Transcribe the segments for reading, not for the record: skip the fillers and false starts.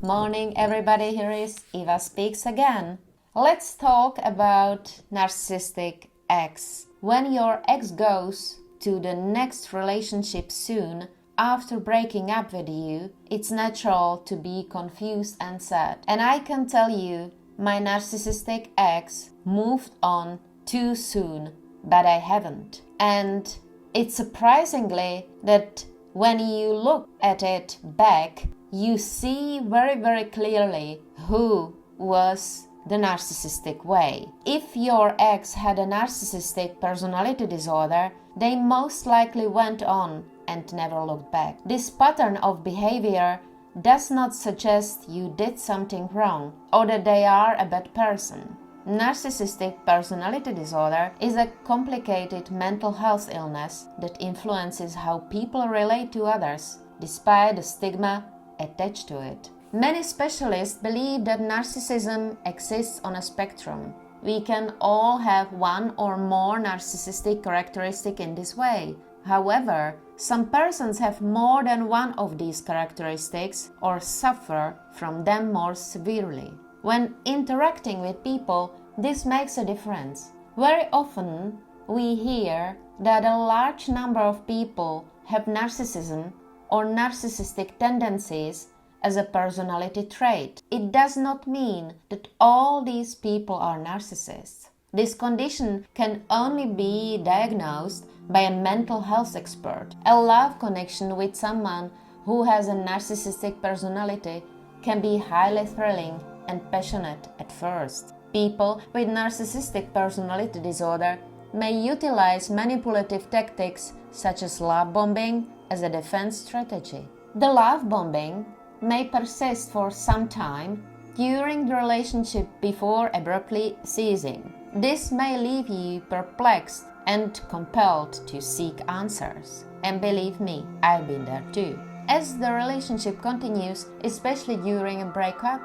morning, everybody. Here is Eva Speaks again. Let's talk about narcissistic ex. When your ex goes to the next relationship soon after breaking up with you, it's natural to be confused and sad. And I can tell you, my narcissistic ex moved on too soon, but I haven't. And it's surprisingly that when you look at it back, you see very, very clearly who was the narcissistic way. If your ex had a narcissistic personality disorder, they most likely went on and never looked back. This pattern of behavior does not suggest you did something wrong or that they are a bad person. Narcissistic personality disorder is a complicated mental health illness that influences how people relate to others, despite the stigma attached to it. Many specialists believe that narcissism exists on a spectrum. We can all have one or more narcissistic characteristics in this way. However, some persons have more than one of these characteristics or suffer from them more severely. When interacting with people, this makes a difference. Very often, we hear that a large number of people have narcissism or narcissistic tendencies as a personality trait. It does not mean that all these people are narcissists. This condition can only be diagnosed by a mental health expert. A love connection with someone who has a narcissistic personality can be highly thrilling and passionate at first. People with narcissistic personality disorder may utilize manipulative tactics such as love bombing as a defense strategy. The love bombing may persist for some time during the relationship before abruptly ceasing. This may leave you perplexed and compelled to seek answers. And believe me, I've been there too. As the relationship continues, especially during a breakup,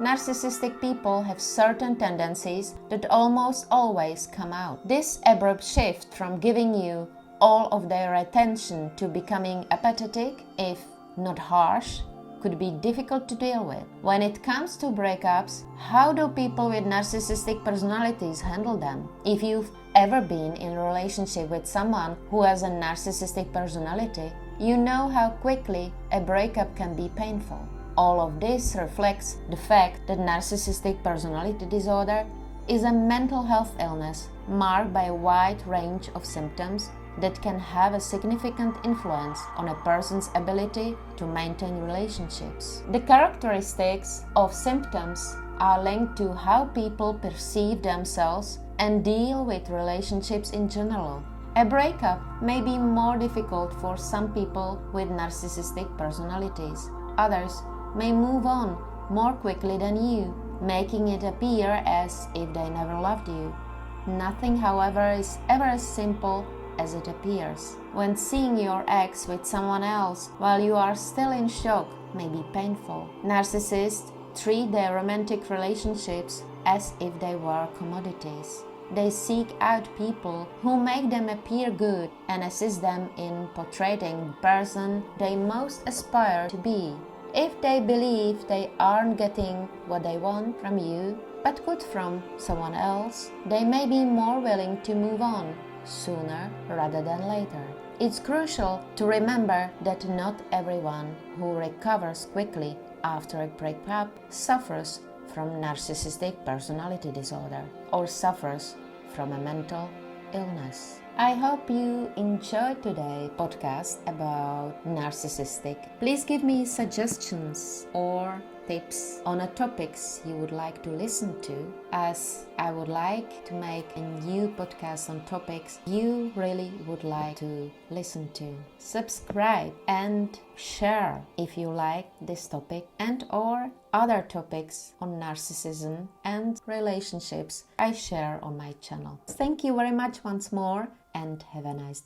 narcissistic people have certain tendencies that almost always come out. This abrupt shift from giving you all of their attention to becoming apathetic, if not harsh, could be difficult to deal with. When it comes to breakups, how do people with narcissistic personalities handle them? If you've ever been in a relationship with someone who has a narcissistic personality, you know how quickly a breakup can be painful. All of this reflects the fact that narcissistic personality disorder is a mental health illness marked by a wide range of symptoms that can have a significant influence on a person's ability to maintain relationships. The characteristics of symptoms are linked to how people perceive themselves and deal with relationships in general. A breakup may be more difficult for some people with narcissistic personalities. Others may move on more quickly than you, making it appear as if they never loved you. Nothing, however, is ever as simple as it appears. When seeing your ex with someone else while you are still in shock may be painful. Narcissists treat their romantic relationships as if they were commodities. They seek out people who make them appear good and assist them in portraying the person they most aspire to be. If they believe they aren't getting what they want from you, but could from someone else, they may be more willing to move on sooner rather than later. It's crucial to remember that not everyone who recovers quickly after a breakup suffers from narcissistic personality disorder or suffers from a mental illness. I hope you enjoyed today's podcast about narcissistic. Please give me suggestions or tips on topics you would like to listen to, as I would like to make a new podcast on topics you really would like to listen to. Subscribe and share if you like this topic and or other topics on narcissism and relationships I share on my channel. Thank you very much once more and have a nice day.